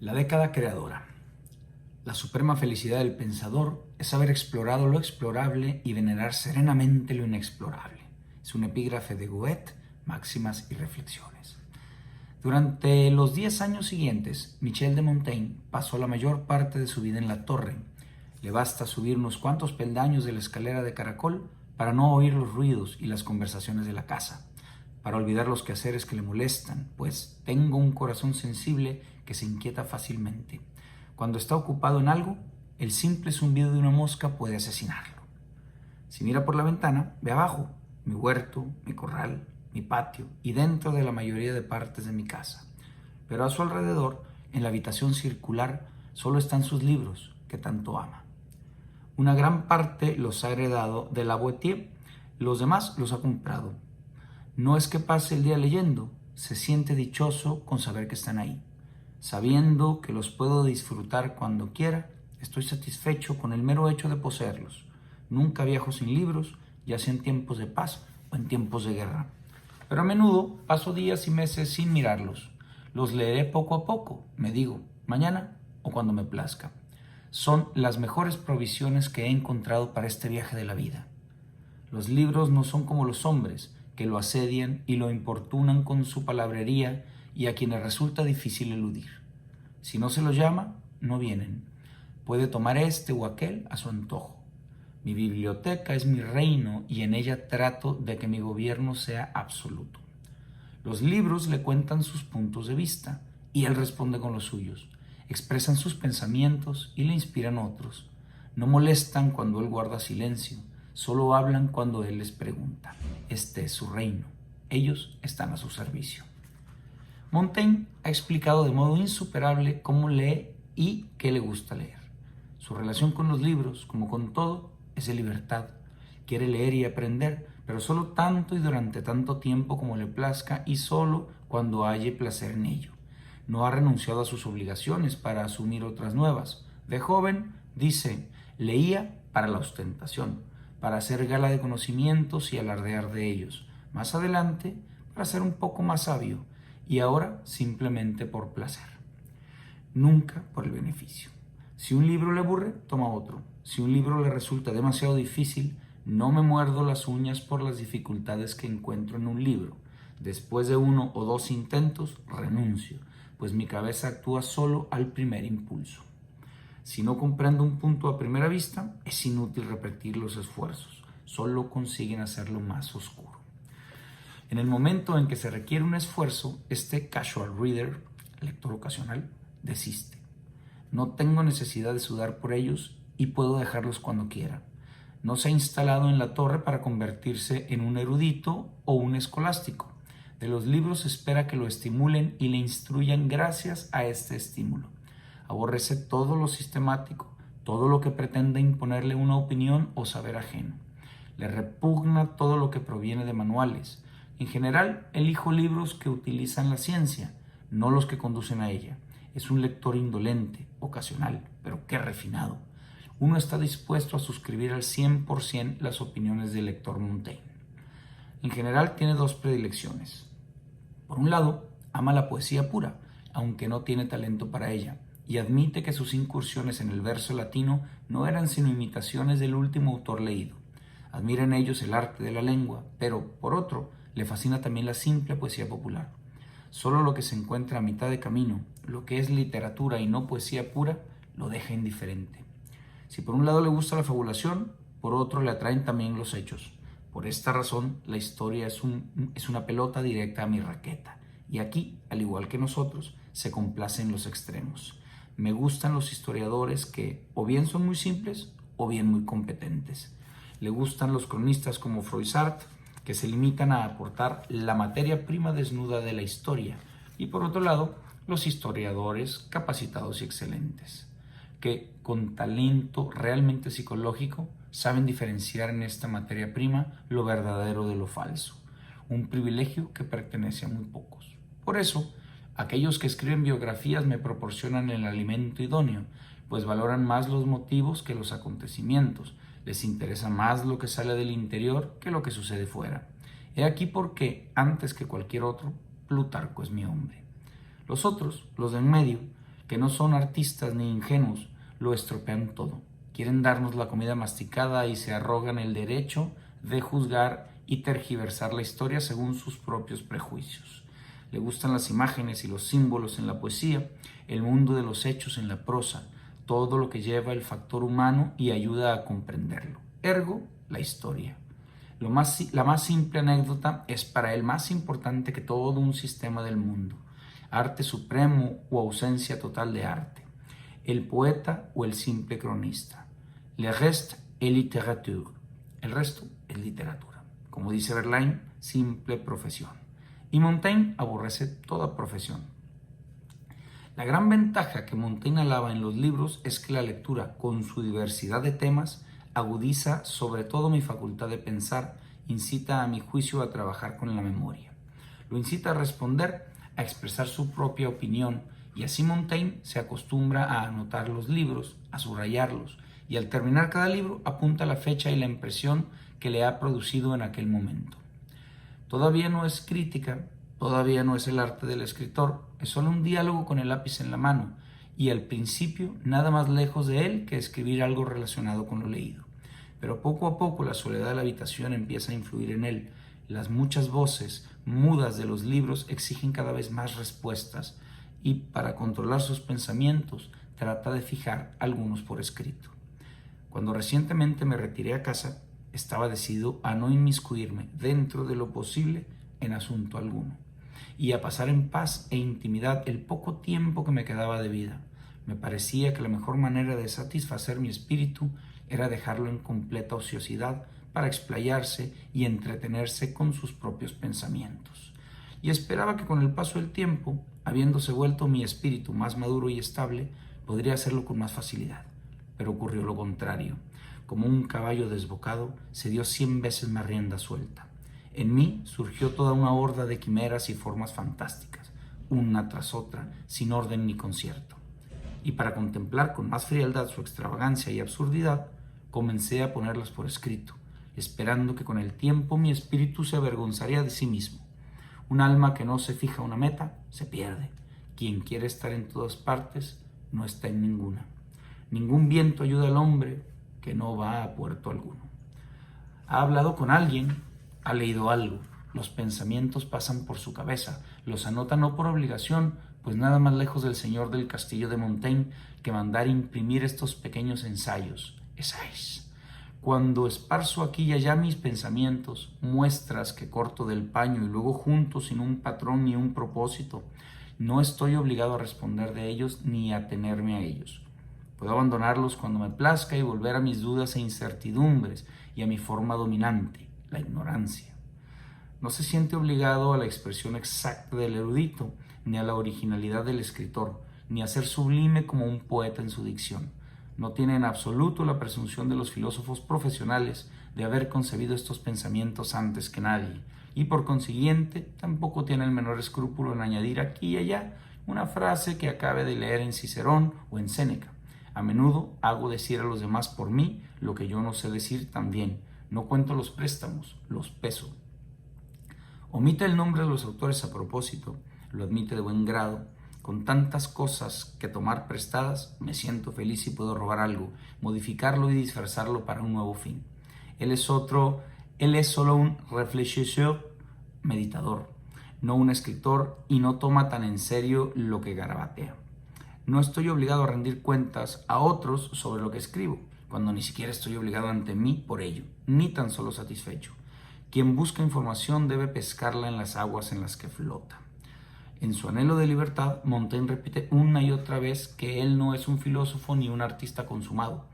La década creadora. La suprema felicidad del pensador es haber explorado lo explorable y venerar serenamente lo inexplorable. Es un epígrafe de Goethe, Máximas y Reflexiones. Durante los 10 años siguientes, Michel de Montaigne pasó la mayor parte de su vida en la torre. Le basta subir unos cuantos peldaños de la escalera de caracol para no oír los ruidos y las conversaciones de la casa, para olvidar los quehaceres que le molestan, pues tengo un corazón sensible que se inquieta fácilmente. Cuando está ocupado en algo, el simple zumbido de una mosca puede asesinarlo. Si mira por la ventana, ve abajo, mi huerto, mi corral, mi patio y dentro de la mayoría de partes de mi casa. Pero a su alrededor, en la habitación circular, solo están sus libros, que tanto ama. Una gran parte los ha heredado de la Boetier, los demás los ha comprado. No es que pase el día leyendo, se siente dichoso con saber que están ahí. Sabiendo que los puedo disfrutar cuando quiera, estoy satisfecho con el mero hecho de poseerlos. Nunca viajo sin libros, ya sea en tiempos de paz o en tiempos de guerra. Pero a menudo paso días y meses sin mirarlos. Los leeré poco a poco, me digo, mañana o cuando me plazca. Son las mejores provisiones que he encontrado para este viaje de la vida. Los libros no son como los hombres, que lo asedian y lo importunan con su palabrería y a quienes resulta difícil eludir. Si no se los llama, no vienen. Puede tomar este o aquel a su antojo. Mi biblioteca es mi reino y en ella trato de que mi gobierno sea absoluto. Los libros le cuentan sus puntos de vista y él responde con los suyos. Expresan sus pensamientos y le inspiran otros. No molestan cuando él guarda silencio, solo hablan cuando él les pregunta. Este es su reino. Ellos están a su servicio. Montaigne ha explicado de modo insuperable cómo lee y qué le gusta leer. Su relación con los libros, como con todo, es de libertad. Quiere leer y aprender, pero solo tanto y durante tanto tiempo como le plazca y solo cuando halle placer en ello. No ha renunciado a sus obligaciones para asumir otras nuevas. De joven, dice, leía para la ostentación, para hacer gala de conocimientos y alardear de ellos. Más adelante, para ser un poco más sabio, y ahora simplemente por placer. Nunca por el beneficio. Si un libro le aburre, toma otro. Si un libro le resulta demasiado difícil, no me muerdo las uñas por las dificultades que encuentro en un libro. Después de 1 o 2 intentos, renuncio, pues mi cabeza actúa solo al primer impulso. Si no comprendo un punto a primera vista, es inútil repetir los esfuerzos. Solo consiguen hacerlo más oscuro. En el momento en que se requiere un esfuerzo, este casual reader, lector ocasional, desiste. No tengo necesidad de sudar por ellos y puedo dejarlos cuando quiera. No se ha instalado en la torre para convertirse en un erudito o un escolástico. De los libros se espera que lo estimulen y le instruyan gracias a este estímulo. Aborrece todo lo sistemático, todo lo que pretende imponerle una opinión o saber ajeno. Le repugna todo lo que proviene de manuales. En general, elijo libros que utilizan la ciencia, no los que conducen a ella. Es un lector indolente, ocasional, pero qué refinado. Uno está dispuesto a suscribir al 100% las opiniones del lector Montaigne. En general, tiene 2 predilecciones. Por un lado, ama la poesía pura, aunque no tiene talento para ella, y admite que sus incursiones en el verso latino no eran sino imitaciones del último autor leído. Admira en ellos el arte de la lengua, pero, por otro, le fascina también la simple poesía popular. Solo lo que se encuentra a mitad de camino, lo que es literatura y no poesía pura, lo deja indiferente. Si por un lado le gusta la fabulación, por otro le atraen también los hechos. Por esta razón, la historia es una pelota directa a mi raqueta. Y aquí, al igual que nosotros, se complace en los extremos. Me gustan los historiadores que o bien son muy simples o bien muy competentes. Le gustan los cronistas como Froissart, que se limitan a aportar la materia prima desnuda de la historia, y por otro lado, los historiadores capacitados y excelentes, que con talento realmente psicológico saben diferenciar en esta materia prima lo verdadero de lo falso, un privilegio que pertenece a muy pocos. Por eso, aquellos que escriben biografías me proporcionan el alimento idóneo, pues valoran más los motivos que los acontecimientos. Les interesa más lo que sale del interior que lo que sucede fuera. He aquí por qué, antes que cualquier otro, Plutarco es mi hombre. Los otros, los de en medio, que no son artistas ni ingenuos, lo estropean todo. Quieren darnos la comida masticada y se arrogan el derecho de juzgar y tergiversar la historia según sus propios prejuicios. Le gustan las imágenes y los símbolos en la poesía, el mundo de los hechos en la prosa, todo lo que lleva el factor humano y ayuda a comprenderlo. Ergo, la historia. La más simple anécdota es para él más importante que todo un sistema del mundo. Arte supremo o ausencia total de arte. El poeta o el simple cronista. Le reste est littérature. El resto es literatura. Como dice Verlaine, simple profesión. Y Montaigne aborrece toda profesión. La gran ventaja que Montaigne alaba en los libros es que la lectura, con su diversidad de temas, agudiza sobre todo mi facultad de pensar, incita a mi juicio a trabajar con la memoria. Lo incita a responder, a expresar su propia opinión, y así Montaigne se acostumbra a anotar los libros, a subrayarlos, y al terminar cada libro apunta la fecha y la impresión que le ha producido en aquel momento. Todavía no es crítica, todavía no es el arte del escritor, es solo un diálogo con el lápiz en la mano, y al principio nada más lejos de él que escribir algo relacionado con lo leído. Pero poco a poco la soledad de la habitación empieza a influir en él. Las muchas voces mudas de los libros exigen cada vez más respuestas, y para controlar sus pensamientos trata de fijar algunos por escrito. Cuando recientemente me retiré a casa, estaba decidido a no inmiscuirme dentro de lo posible en asunto alguno, y a pasar en paz e intimidad el poco tiempo que me quedaba de vida. Me parecía que la mejor manera de satisfacer mi espíritu era dejarlo en completa ociosidad para explayarse y entretenerse con sus propios pensamientos. Y esperaba que con el paso del tiempo, habiéndose vuelto mi espíritu más maduro y estable, podría hacerlo con más facilidad. Pero ocurrió lo contrario. Como un caballo desbocado, se dio 100 veces más rienda suelta. En mí surgió toda una horda de quimeras y formas fantásticas, una tras otra, sin orden ni concierto. Y para contemplar con más frialdad su extravagancia y absurdidad, comencé a ponerlas por escrito, esperando que con el tiempo mi espíritu se avergonzaría de sí mismo. Un alma que no se fija una meta, se pierde. Quien quiere estar en todas partes, no está en ninguna. Ningún viento ayuda al hombre que no va a puerto alguno. Ha hablado con alguien, ha leído algo, los pensamientos pasan por su cabeza, los anota no por obligación, pues nada más lejos del señor del castillo de Montaigne que mandar imprimir estos pequeños ensayos. Essays. Cuando esparzo aquí y allá mis pensamientos, muestras que corto del paño y luego junto sin un patrón ni un propósito, no estoy obligado a responder de ellos ni a atenerme a ellos. Puedo abandonarlos cuando me plazca y volver a mis dudas e incertidumbres y a mi forma dominante, la ignorancia. No se siente obligado a la expresión exacta del erudito, ni a la originalidad del escritor, ni a ser sublime como un poeta en su dicción. No tiene en absoluto la presunción de los filósofos profesionales de haber concebido estos pensamientos antes que nadie, y por consiguiente tampoco tiene el menor escrúpulo en añadir aquí y allá una frase que acabe de leer en Cicerón o en Séneca. A menudo hago decir a los demás por mí lo que yo no sé decir también. No cuento los préstamos, los peso. Omite el nombre de los autores a propósito, lo admite de buen grado. Con tantas cosas que tomar prestadas, me siento feliz y puedo robar algo, modificarlo y disfrazarlo para un nuevo fin. Él es solo un réfléchisseur, meditador, no un escritor, y no toma tan en serio lo que garabatea. No estoy obligado a rendir cuentas a otros sobre lo que escribo, cuando ni siquiera estoy obligado ante mí por ello, ni tan solo satisfecho. Quien busca información debe pescarla en las aguas en las que flota. En su anhelo de libertad, Montaigne repite una y otra vez que él no es un filósofo ni un artista consumado.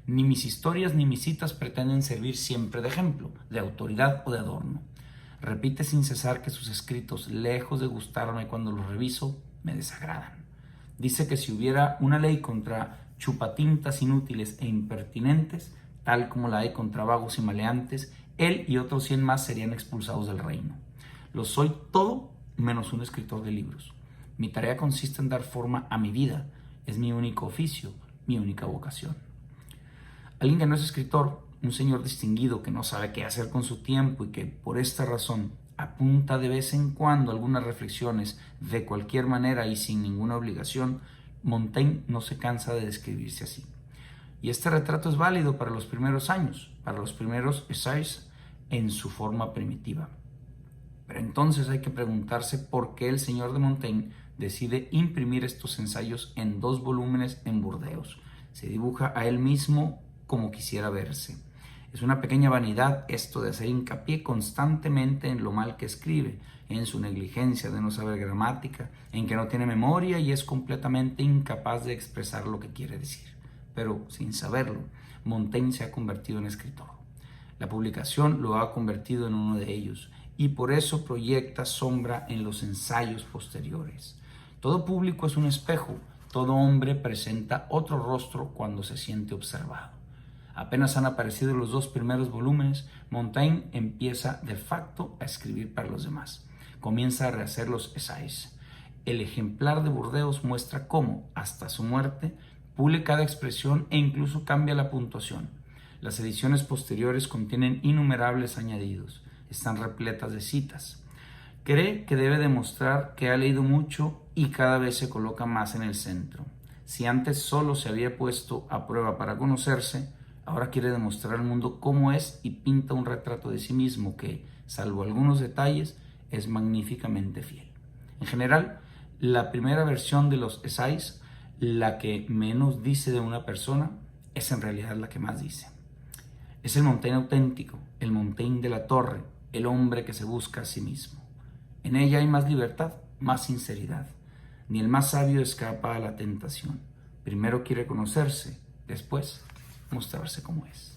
Ni mis historias ni mis citas pretenden servir siempre de ejemplo, de autoridad o de adorno. Repite sin cesar que sus escritos, lejos de gustarme cuando los reviso, me desagradan. Dice que si hubiera una ley contra chupatintas inútiles e impertinentes, tal como la hay contra vagos y maleantes, él y otros 100 más serían expulsados del reino. Lo soy todo menos un escritor de libros. Mi tarea consiste en dar forma a mi vida. Es mi único oficio, mi única vocación. Alguien que no es escritor, un señor distinguido que no sabe qué hacer con su tiempo y que por esta razón apunta de vez en cuando algunas reflexiones de cualquier manera y sin ninguna obligación, Montaigne no se cansa de describirse así. Y este retrato es válido para los primeros años, para los primeros essays en su forma primitiva. Pero entonces hay que preguntarse por qué el señor de Montaigne decide imprimir estos ensayos en 2 volúmenes en Burdeos. Se dibuja a él mismo como quisiera verse. Es una pequeña vanidad esto de hacer hincapié constantemente en lo mal que escribe, en su negligencia de no saber gramática, en que no tiene memoria y es completamente incapaz de expresar lo que quiere decir. Pero sin saberlo, Montaigne se ha convertido en escritor. La publicación lo ha convertido en uno de ellos y por eso proyecta sombra en los ensayos posteriores. Todo público es un espejo, todo hombre presenta otro rostro cuando se siente observado. Apenas han aparecido los 2 primeros volúmenes, Montaigne empieza de facto a escribir para los demás. Comienza a rehacer los essays. El ejemplar de Burdeos muestra cómo, hasta su muerte, pule cada expresión e incluso cambia la puntuación. Las ediciones posteriores contienen innumerables añadidos, están repletas de citas. Cree que debe demostrar que ha leído mucho y cada vez se coloca más en el centro. Si antes solo se había puesto a prueba para conocerse, ahora quiere demostrar al mundo cómo es y pinta un retrato de sí mismo que, salvo algunos detalles, es magníficamente fiel. En general, la primera versión de los essays, la que menos dice de una persona, es en realidad la que más dice. Es el Montaigne auténtico, el Montaigne de la Torre, el hombre que se busca a sí mismo. En ella hay más libertad, más sinceridad. Ni el más sabio escapa a la tentación. Primero quiere conocerse, después mostrarse como es.